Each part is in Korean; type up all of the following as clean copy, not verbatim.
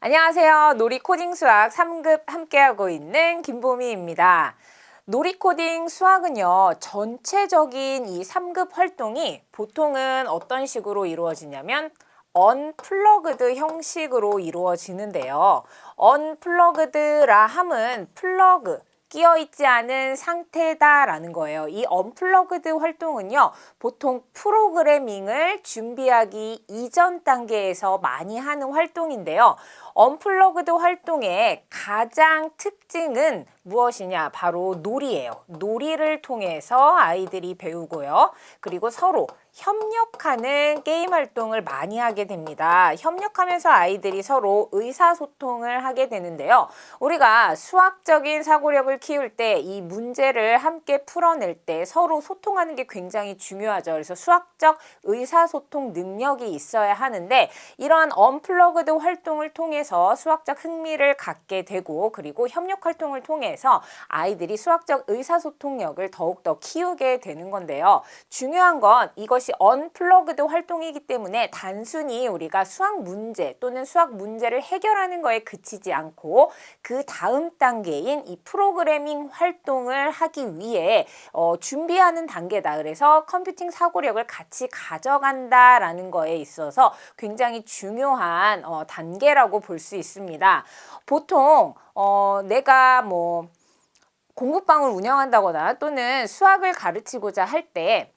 안녕하세요. 놀이 코딩 수학 3급 함께하고 있는 김보미입니다. 놀이 코딩 수학은요, 전체적인 이 3급 활동이 보통은 어떤 식으로 이루어지냐면 언플러그드 형식으로 이루어지는데요. 언플러그드라 함은 플러그, 끼어 있지 않은 상태다라는 거예요. 이 언플러그드 활동은요, 보통 프로그래밍을 준비하기 이전 단계에서 많이 하는 활동인데요. 언플러그드 활동의 가장 특징은 무엇이냐? 바로 놀이예요. 놀이를 통해서 아이들이 배우고요. 그리고 서로 협력하는 게임 활동을 많이 하게 됩니다. 협력하면서 아이들이 서로 의사소통을 하게 되는데요. 우리가 수학적인 사고력을 키울 때 이 문제를 함께 풀어낼 때 서로 소통하는 게 굉장히 중요하죠. 그래서 수학적 의사소통 능력이 있어야 하는데 이러한 언플러그드 활동을 통해서 수학적 흥미를 갖게 되고 그리고 협력 활동을 통해서 아이들이 수학적 의사소통력을 더욱더 키우게 되는 건데요. 중요한 건 이것이 언플러그드 활동이기 때문에 단순히 우리가 수학 문제 또는 수학 문제를 해결하는 거에 그치지 않고 그 다음 단계인 이 프로그래밍 활동을 하기 위해 준비하는 단계다. 그래서 컴퓨팅 사고력을 같이 가져간다라는 거에 있어서 굉장히 중요한 단계라고 볼 수 있습니다. 보통 내가 공부방을 운영한다거나 또는 수학을 가르치고자 할 때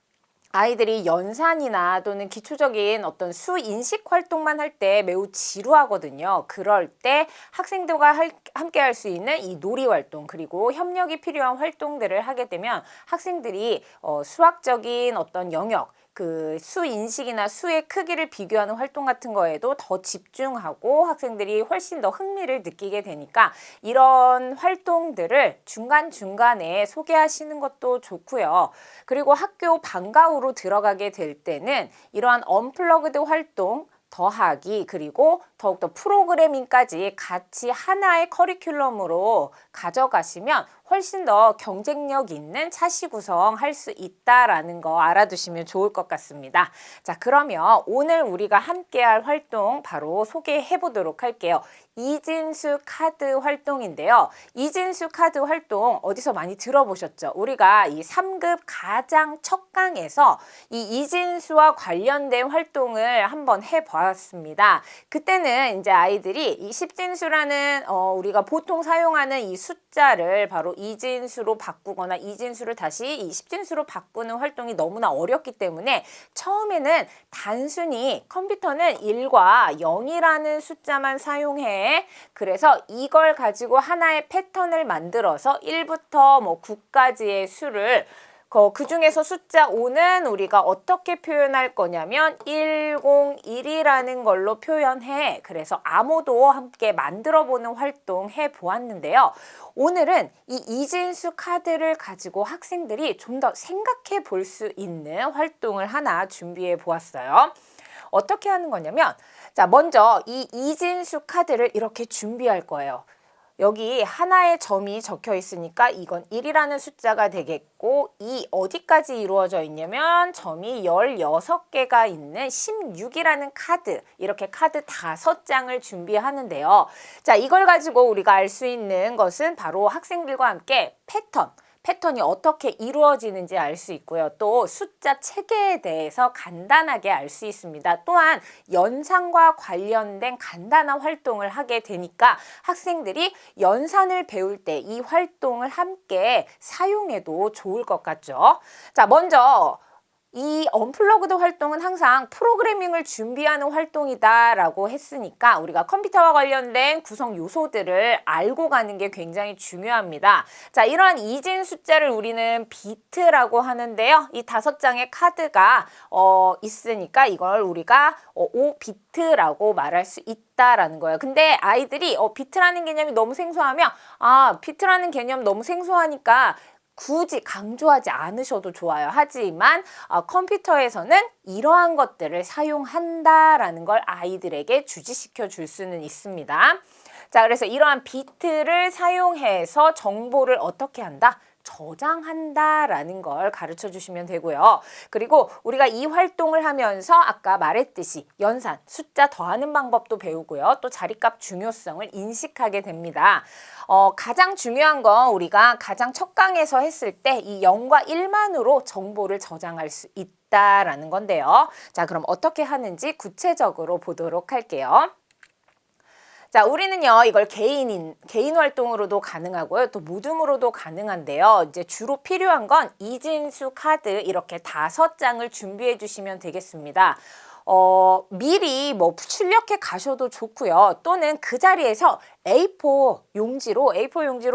아이들이 연산이나 또는 기초적인 어떤 수인식 활동만 할 때 매우 지루하거든요. 그럴 때 학생들과 함께 할 수 있는 이 놀이 활동 그리고 협력이 필요한 활동들을 하게 되면 학생들이 수학적인 어떤 영역 그 수인식이나 수의 크기를 비교하는 활동 같은 거에도 더 집중하고 학생들이 훨씬 더 흥미를 느끼게 되니까 이런 활동들을 중간중간에 소개하시는 것도 좋고요. 그리고 학교 방과 후로 들어가게 될 때는 이러한 언플러그드 활동 더하기 그리고 더욱더 프로그래밍까지 같이 하나의 커리큘럼으로 가져가시면 훨씬 더 경쟁력 있는 차시 구성할 수 있다라는 거 알아두시면 좋을 것 같습니다. 자, 그러면 오늘 우리가 함께할 활동 바로 소개해 보도록 할게요. 이진수 카드 활동인데요. 이진수 카드 활동 어디서 많이 들어보셨죠? 우리가 이 3급 가장 첫 강에서 이 이진수와 관련된 활동을 한번 해보았습니다. 그때는 이제 아이들이 이 십진수라는 우리가 보통 사용하는 이 숫자를 바로 이진수로 바꾸거나 이진수를 다시 이 십진수로 바꾸는 활동이 너무나 어렵기 때문에 처음에는 단순히 컴퓨터는 1과 0이라는 숫자만 사용해. 그래서 이걸 가지고 하나의 패턴을 만들어서 1부터 9까지의 수를 그 중에서 숫자 5는 우리가 어떻게 표현할 거냐면 101이라는 걸로 표현해. 그래서 암호도 함께 만들어 보는 활동 해 보았는데요. 오늘은 이 이진수 카드를 가지고 학생들이 좀 더 생각해 볼 수 있는 활동을 하나 준비해 보았어요. 어떻게 하는 거냐면 자, 먼저 이 이진수 카드를 이렇게 준비할 거예요. 여기 하나의 점이 적혀 있으니까 이건 1이라는 숫자가 되겠고 이 어디까지 이루어져 있냐면 점이 16개가 있는 16이라는 카드 이렇게 카드 5장을 준비하는데요. 자, 이걸 가지고 우리가 알 수 있는 것은 바로 학생들과 함께 패턴이 어떻게 이루어지는지 알 수 있고요. 또 숫자 체계에 대해서 간단하게 알 수 있습니다. 또한 연산과 관련된 간단한 활동을 하게 되니까 학생들이 연산을 배울 때 이 활동을 함께 사용해도 좋을 것 같죠. 자, 먼저 이 언플러그드 활동은 항상 프로그래밍을 준비하는 활동이다라고 했으니까 우리가 컴퓨터와 관련된 구성 요소들을 알고 가는 게 굉장히 중요합니다. 자, 이러한 이진 숫자를 우리는 비트라고 하는데요. 이 5장의 카드가 있으니까 이걸 우리가 5비트라고 말할 수 있다라는 거예요. 근데 아이들이 비트라는 개념이 너무 생소하면 비트라는 개념 너무 생소하니까 굳이 강조하지 않으셔도 좋아요. 하지만 컴퓨터에서는 이러한 것들을 사용한다라는 걸 아이들에게 주지시켜 줄 수는 있습니다. 자, 그래서 이러한 비트를 사용해서 정보를 어떻게 한다? 저장한다라는 걸 가르쳐 주시면 되고요. 그리고 우리가 이 활동을 하면서 아까 말했듯이 연산, 숫자 더하는 방법도 배우고요. 또 자리값 중요성을 인식하게 됩니다. 가장 중요한 건 우리가 가장 첫 강에서 했을 때 이 0과 1만으로 정보를 저장할 수 있다라는 건데요. 자, 그럼 어떻게 하는지 구체적으로 보도록 할게요. 자, 우리는요, 이걸 개인 활동으로도 가능하고요. 또 모둠으로도 가능한데요. 이제 주로 필요한 건 이진수 카드 이렇게 5장을 준비해 주시면 되겠습니다. 미리 뭐 출력해 가셔도 좋고요. 또는 그 자리에서 A4 용지로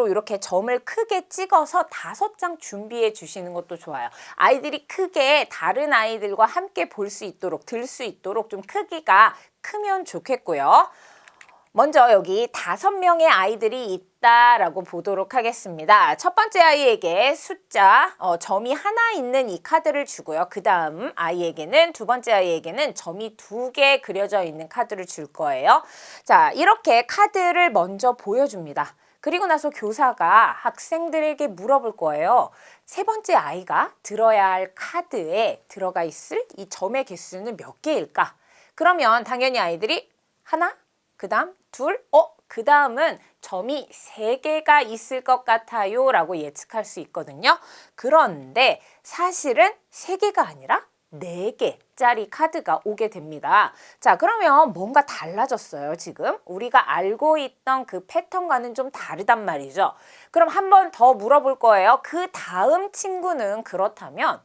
이렇게 점을 크게 찍어서 5장 준비해 주시는 것도 좋아요. 아이들이 크게 다른 아이들과 함께 볼 수 있도록, 들 수 있도록 좀 크기가 크면 좋겠고요. 먼저 여기 5명의 아이들이 있다라고 보도록 하겠습니다. 첫 번째 아이에게 숫자, 점이 하나 있는 이 카드를 주고요. 그 다음 아이에게는, 두 번째 아이에게는 점이 2개 그려져 있는 카드를 줄 거예요. 자, 이렇게 카드를 먼저 보여줍니다. 그리고 나서 교사가 학생들에게 물어볼 거예요. 세 번째 아이가 들어야 할 카드에 들어가 있을 이 점의 개수는 몇 개일까? 그러면 당연히 아이들이 하나, 그 다음 둘, 그 다음은 점이 3개가 있을 것 같아요 라고 예측할 수 있거든요. 그런데 사실은 3개가 아니라 4개짜리 카드가 오게 됩니다. 자, 그러면 뭔가 달라졌어요, 지금. 우리가 알고 있던 그 패턴과는 좀 다르단 말이죠. 그럼 한 번 더 물어볼 거예요. 그 다음 친구는 그렇다면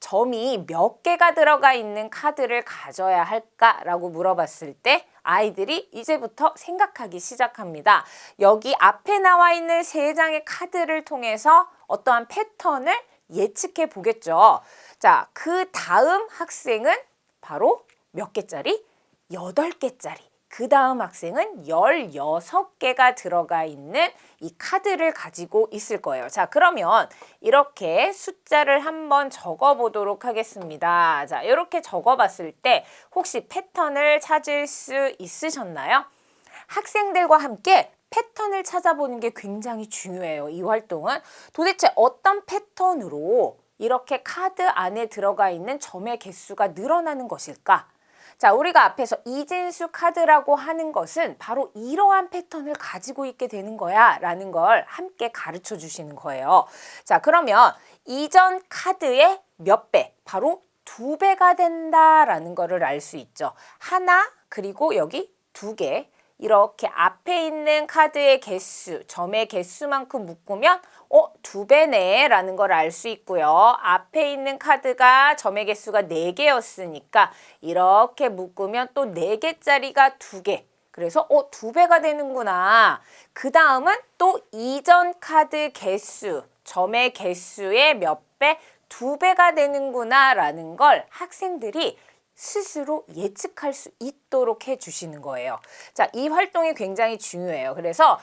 점이 몇 개가 들어가 있는 카드를 가져야 할까라고 물어봤을 때 아이들이 이제부터 생각하기 시작합니다. 여기 앞에 나와 있는 3장의 카드를 통해서 어떠한 패턴을 예측해 보겠죠. 자, 그 다음 학생은 바로 몇 개짜리? 8개짜리. 그 다음 학생은 16개가 들어가 있는 이 카드를 가지고 있을 거예요. 자, 그러면 이렇게 숫자를 한번 적어 보도록 하겠습니다. 자, 이렇게 적어 봤을 때 혹시 패턴을 찾을 수 있으셨나요? 학생들과 함께 패턴을 찾아보는 게 굉장히 중요해요. 이 활동은 도대체 어떤 패턴으로 이렇게 카드 안에 들어가 있는 점의 개수가 늘어나는 것일까? 자, 우리가 앞에서 이진수 카드라고 하는 것은 바로 이러한 패턴을 가지고 있게 되는 거야 라는 걸 함께 가르쳐 주시는 거예요. 자, 그러면 이전 카드의 몇 배? 바로 2배가 된다라는 거를 알 수 있죠. 하나, 그리고 여기 2개. 이렇게 앞에 있는 카드의 개수, 점의 개수만큼 묶으면 2배네 라는 걸 알 수 있고요. 앞에 있는 카드가 점의 개수가 4개였으니까 이렇게 묶으면 또 4개짜리가 2개. 그래서 2배가 되는구나. 그 다음은 또 이전 카드 개수, 점의 개수의 몇 배? 2배가 되는구나 라는 걸 학생들이 스스로 예측할 수 있도록 해주시는 거예요. 자, 이 활동이 굉장히 중요해요. 그래서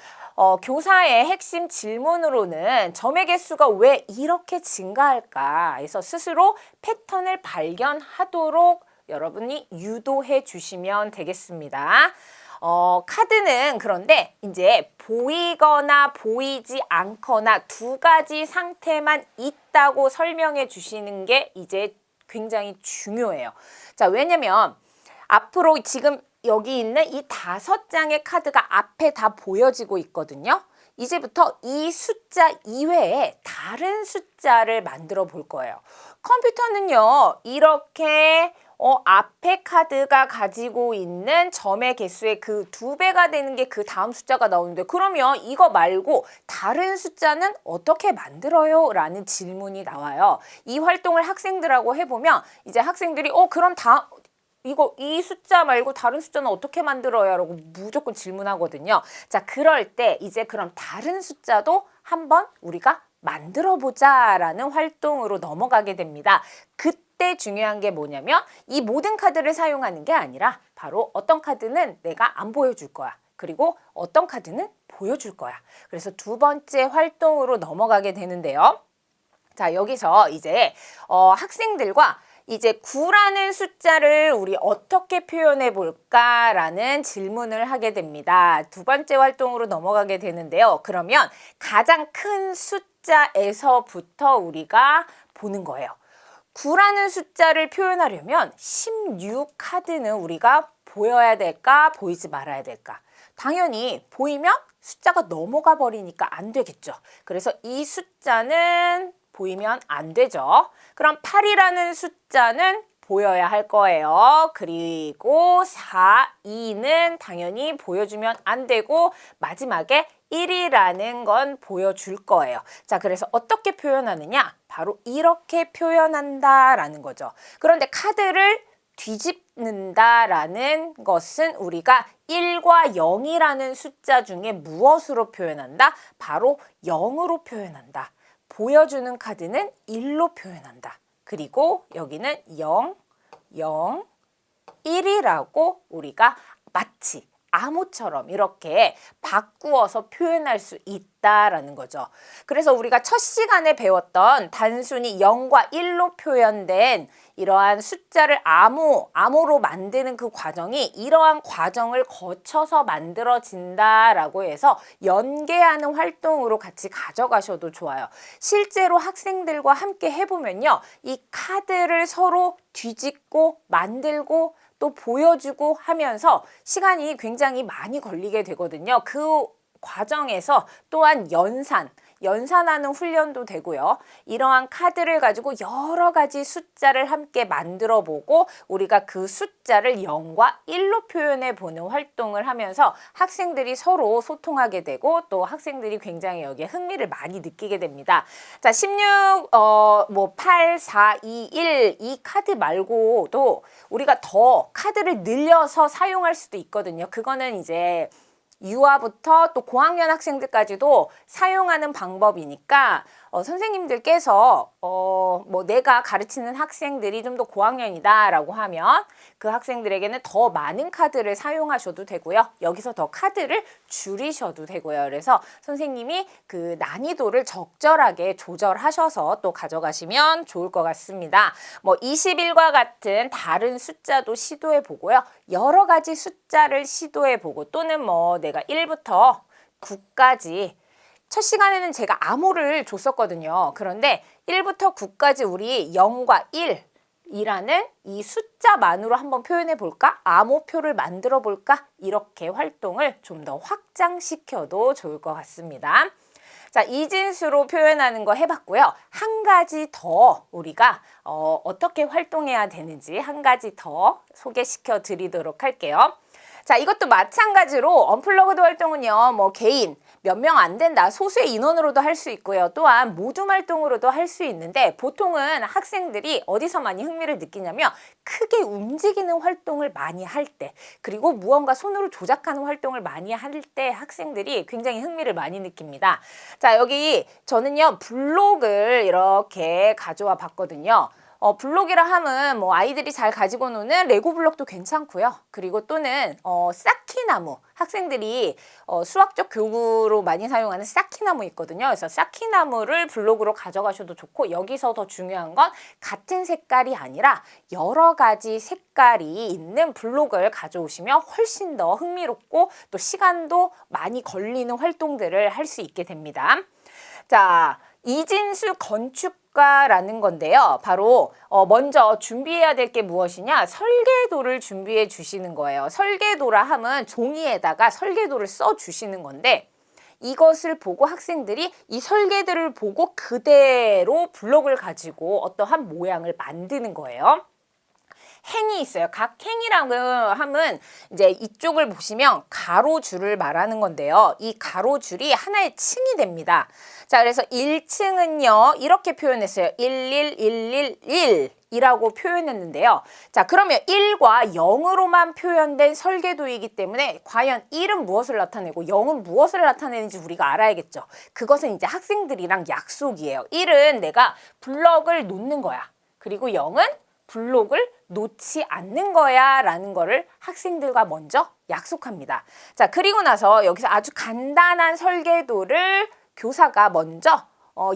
교사의 핵심 질문으로는 점의 개수가 왜 이렇게 증가할까 해서 스스로 패턴을 발견하도록 여러분이 유도해 주시면 되겠습니다. 카드는 그런데 이제 보이거나 보이지 않거나 2가지 상태만 있다고 설명해 주시는 게 이제 굉장히 중요해요. 자, 왜냐면 앞으로 지금 여기 있는 이 5장의 카드가 앞에 다 보여지고 있거든요. 이제부터 이 숫자 이외에 다른 숫자를 만들어 볼 거예요. 컴퓨터는요, 이렇게 앞에 카드가 가지고 있는 점의 개수의 그 2배가 되는 게 그 다음 숫자가 나오는데 그러면 이거 말고 다른 숫자는 어떻게 만들어요? 라는 질문이 나와요. 이 활동을 학생들하고 해보면 이제 학생들이 그럼 이 숫자 말고 다른 숫자는 어떻게 만들어요? 라고 무조건 질문하거든요. 자, 그럴 때 이제 그럼 다른 숫자도 한번 우리가 만들어 보자라는 활동으로 넘어가게 됩니다. 그때 중요한 게 뭐냐면 이 모든 카드를 사용하는 게 아니라 바로 어떤 카드는 내가 안 보여줄 거야. 그리고 어떤 카드는 보여줄 거야. 그래서 2번째 활동으로 넘어가게 되는데요. 자, 여기서 이제 학생들과 이제 9라는 숫자를 우리 어떻게 표현해 볼까라는 질문을 하게 됩니다. 2번째 활동으로 넘어가게 되는데요. 그러면 가장 큰 숫자 숫자에서부터 우리가 보는 거예요. 9라는 숫자를 표현하려면 16 카드는 우리가 보여야 될까, 보이지 말아야 될까? 당연히 보이면 숫자가 넘어가 버리니까 안 되겠죠. 그래서 이 숫자는 보이면 안 되죠. 그럼 8이라는 숫자는 보여야 할 거예요. 그리고 4, 2는 당연히 보여주면 안 되고 마지막에 1이라는 건 보여줄 거예요. 자, 그래서 어떻게 표현하느냐? 바로 이렇게 표현한다라는 거죠. 그런데 카드를 뒤집는다라는 것은 우리가 1과 0이라는 숫자 중에 무엇으로 표현한다? 바로 0으로 표현한다. 보여주는 카드는 1로 표현한다. 그리고 여기는 0, 0, 1이라고 우리가 마치 암호처럼 이렇게 바꾸어서 표현할 수 있다라는 거죠. 그래서 우리가 첫 시간에 배웠던 단순히 0과 1로 표현된 이러한 숫자를 암호로 만드는 그 과정이 이러한 과정을 거쳐서 만들어진다라고 해서 연계하는 활동으로 같이 가져가셔도 좋아요. 실제로 학생들과 함께 해보면요. 이 카드를 서로 뒤집고 만들고 또 보여주고 하면서 시간이 굉장히 많이 걸리게 되거든요. 그 과정에서 또한 연산하는 훈련도 되고요. 이러한 카드를 가지고 여러 가지 숫자를 함께 만들어 보고 우리가 그 숫자를 0과 1로 표현해 보는 활동을 하면서 학생들이 서로 소통하게 되고 또 학생들이 굉장히 여기에 흥미를 많이 느끼게 됩니다. 자, 16, 8, 4, 2, 1 이 카드 말고도 우리가 더 카드를 늘려서 사용할 수도 있거든요. 그거는 이제 유아부터 또 고학년 학생들까지도 사용하는 방법이니까 선생님들께서 내가 가르치는 학생들이 좀 더 고학년이다라고 하면 그 학생들에게는 더 많은 카드를 사용하셔도 되고요. 여기서 더 카드를 줄이셔도 되고요. 그래서 선생님이 그 난이도를 적절하게 조절하셔서 또 가져가시면 좋을 것 같습니다. 21과 같은 다른 숫자도 시도해 보고요. 여러 가지 숫자를 시도해 보고 또는 내가 1부터 9까지 첫 시간에는 제가 암호를 줬었거든요. 그런데 1부터 9까지 우리 0과 1이라는 이 숫자만으로 한번 표현해 볼까? 암호표를 만들어 볼까? 이렇게 활동을 좀 더 확장시켜도 좋을 것 같습니다. 자, 이진수로 표현하는 거 해봤고요. 한 가지 더 우리가 어떻게 활동해야 되는지 한 가지 더 소개시켜 드리도록 할게요. 자, 이것도 마찬가지로 언플러그드 활동은요, 개인 몇 명 안 된다. 소수의 인원으로도 할 수 있고요. 또한 모둠 활동으로도 할 수 있는데 보통은 학생들이 어디서 많이 흥미를 느끼냐면 크게 움직이는 활동을 많이 할 때 그리고 무언가 손으로 조작하는 활동을 많이 할 때 학생들이 굉장히 흥미를 많이 느낍니다. 자, 여기 저는요, 블록을 이렇게 가져와 봤거든요. 블록이라 함은 아이들이 잘 가지고 노는 레고 블록도 괜찮고요. 그리고 또는 쌓기나무, 학생들이 수학적 교구로 많이 사용하는 쌓기나무 있거든요. 그래서 쌓기나무를 블록으로 가져가셔도 좋고 여기서 더 중요한 건 같은 색깔이 아니라 여러 가지 색깔이 있는 블록을 가져오시면 훨씬 더 흥미롭고 또 시간도 많이 걸리는 활동들을 할 수 있게 됩니다. 자, 이진수 건축가라는 건데요. 바로 먼저 준비해야 될 게 무엇이냐? 설계도를 준비해 주시는 거예요. 설계도라 함은 종이에다가 설계도를 써 주시는 건데 이것을 보고 학생들이 이 설계도를 보고 그대로 블록을 가지고 어떠한 모양을 만드는 거예요. 행이 있어요. 각 행이라고 함은 이제 이쪽을 보시면 가로줄을 말하는 건데요. 이 가로줄이 하나의 층이 됩니다. 자, 그래서 1층은요. 이렇게 표현했어요. 11111이라고 표현했는데요. 자, 그러면 1과 0으로만 표현된 설계도이기 때문에 과연 1은 무엇을 나타내고 0은 무엇을 나타내는지 우리가 알아야겠죠. 그것은 이제 학생들이랑 약속이에요. 1은 내가 블럭을 놓는 거야. 그리고 0은 블록을 놓지 않는 거야 라는 거를 학생들과 먼저 약속합니다. 자, 그리고 나서 여기서 아주 간단한 설계도를 교사가 먼저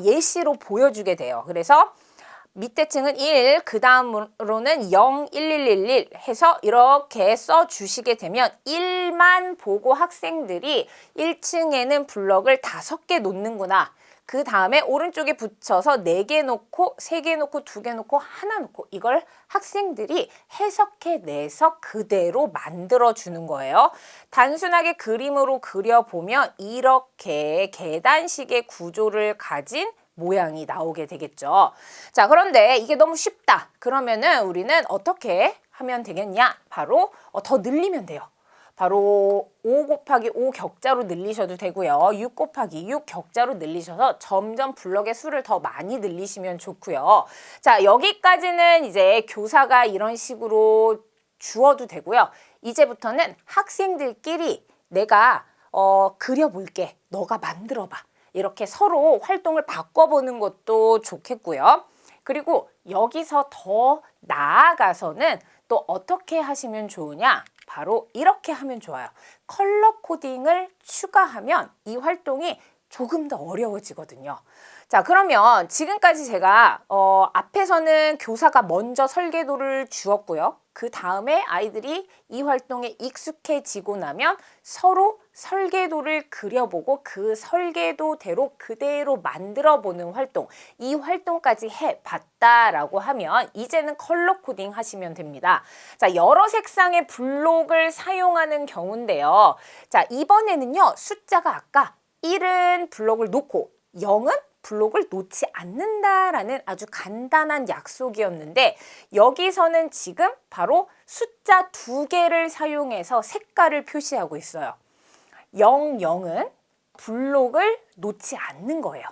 예시로 보여주게 돼요. 그래서 밑에 층은 1, 그 다음으로는 0, 1111 해서 이렇게 써주시게 되면 1만 보고 학생들이 1층에는 블럭을 5개 놓는구나. 그 다음에 오른쪽에 붙여서 4개 놓고 3개 놓고 2개 놓고 하나 놓고 이걸 학생들이 해석해내서 그대로 만들어주는 거예요. 단순하게 그림으로 그려보면 이렇게 계단식의 구조를 가진 모양이 나오게 되겠죠. 자, 그런데 이게 너무 쉽다. 그러면은 우리는 어떻게 하면 되겠냐? 바로 더 늘리면 돼요. 바로 5 곱하기 5 격자로 늘리셔도 되고요. 6 곱하기 6 격자로 늘리셔서 점점 블럭의 수를 더 많이 늘리시면 좋고요. 자, 여기까지는 이제 교사가 이런 식으로 주어도 되고요. 이제부터는 학생들끼리 내가 그려볼게. 너가 만들어봐. 이렇게 서로 활동을 바꿔보는 것도 좋겠고요. 그리고 여기서 더 나아가서는 또 어떻게 하시면 좋으냐? 바로 이렇게 하면 좋아요. 컬러 코딩을 추가하면 이 활동이 조금 더 어려워지거든요. 자, 그러면 지금까지 제가 앞에서는 교사가 먼저 설계도를 주었고요. 그 다음에 아이들이 이 활동에 익숙해지고 나면 서로 설계도를 그려보고 그 설계도대로 그대로 만들어보는 활동, 이 활동까지 해봤다라고 하면 이제는 컬러 코딩 하시면 됩니다. 자, 여러 색상의 블록을 사용하는 경우인데요. 자, 이번에는요, 숫자가 아까 1은 블록을 놓고 0은 블록을 놓지 않는다라는 아주 간단한 약속이었는데 여기서는 지금 바로 숫자 2개를 사용해서 색깔을 표시하고 있어요. 0, 0은 블록을 놓지 않는 거예요.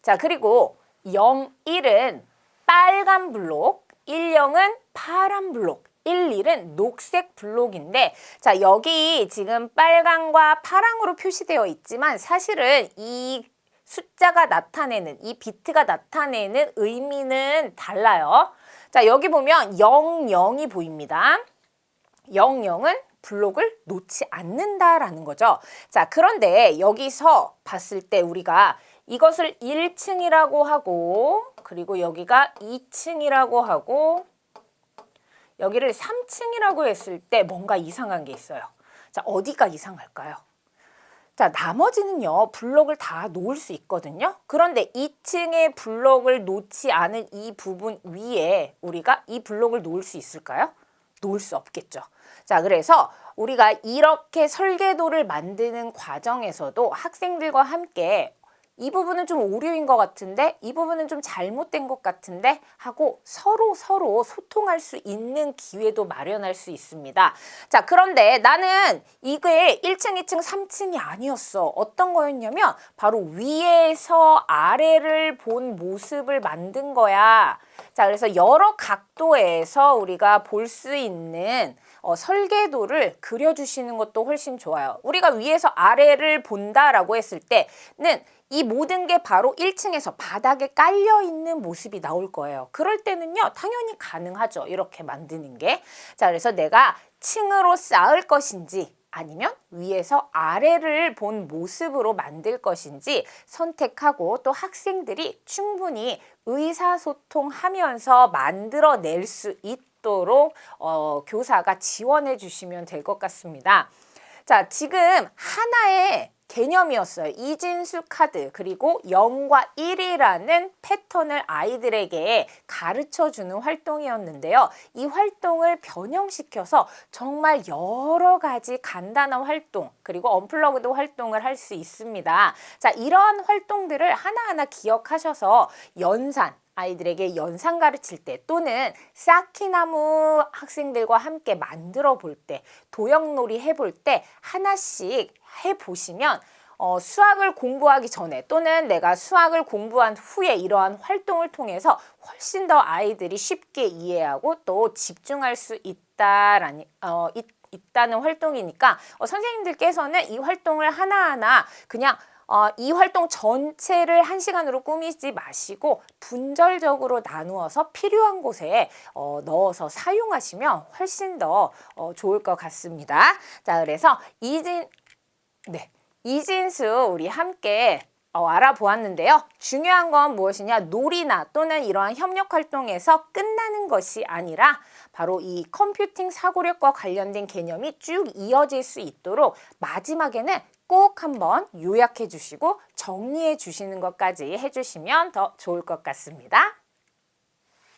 자, 그리고 0, 1은 빨간 블록, 1, 0은 파란 블록, 1, 1은 녹색 블록인데 자, 여기 지금 빨강과 파랑으로 표시되어 있지만 사실은 이 숫자가 나타내는 이 비트가 나타내는 의미는 달라요. 자, 여기 보면 0, 0이 보입니다. 0, 0은 블록을 놓지 않는다라는 거죠. 자, 그런데 여기서 봤을 때 우리가 이것을 1층이라고 하고 그리고 여기가 2층이라고 하고 여기를 3층이라고 했을 때 뭔가 이상한 게 있어요. 자, 어디가 이상할까요? 자, 나머지는요, 블록을 다 놓을 수 있거든요. 그런데 2층의 블록을 놓지 않은 이 부분 위에 우리가 이 블록을 놓을 수 있을까요? 놓을 수 없겠죠. 자, 그래서 우리가 이렇게 설계도를 만드는 과정에서도 학생들과 함께 이 부분은 좀 오류인 것 같은데 이 부분은 좀 잘못된 것 같은데 하고 서로 소통할 수 있는 기회도 마련할 수 있습니다. 자, 그런데 나는 이게 1층, 2층, 3층이 아니었어. 어떤 거였냐면 바로 위에서 아래를 본 모습을 만든 거야. 자, 그래서 여러 각도에서 우리가 볼 수 있는 설계도를 그려주시는 것도 훨씬 좋아요. 우리가 위에서 아래를 본다라고 했을 때는 이 모든 게 바로 1층에서 바닥에 깔려있는 모습이 나올 거예요. 그럴 때는요, 당연히 가능하죠. 이렇게 만드는 게. 자, 그래서 내가 층으로 쌓을 것인지 아니면 위에서 아래를 본 모습으로 만들 것인지 선택하고 또 학생들이 충분히 의사소통하면서 만들어낼 수 있도록 교사가 지원해 주시면 될 것 같습니다. 자, 지금 하나의 개념이었어요. 이진수 카드 그리고 0과 1이라는 패턴을 아이들에게 가르쳐주는 활동이었는데요. 이 활동을 변형시켜서 정말 여러 가지 간단한 활동 그리고 언플러그드 활동을 할 수 있습니다. 자, 이러한 활동들을 하나하나 기억하셔서 연산 아이들에게 연상 가르칠 때 또는 쌓기나무 학생들과 함께 만들어 볼 때 도형놀이 해볼 때 하나씩 해보시면 수학을 공부하기 전에 또는 내가 수학을 공부한 후에 이러한 활동을 통해서 훨씬 더 아이들이 쉽게 이해하고 또 집중할 수 있다는 활동이니까 선생님들께서는 이 활동을 하나하나 그냥 이 활동 전체를 1시간으로 꾸미지 마시고 분절적으로 나누어서 필요한 곳에 넣어서 사용하시면 훨씬 더 좋을 것 같습니다. 자, 그래서 이진수 우리 함께 알아보았는데요. 중요한 건 무엇이냐? 놀이나 또는 이러한 협력 활동에서 끝나는 것이 아니라 바로 이 컴퓨팅 사고력과 관련된 개념이 쭉 이어질 수 있도록 마지막에는 꼭 한번 요약해 주시고 정리해 주시는 것까지 해주시면 더 좋을 것 같습니다.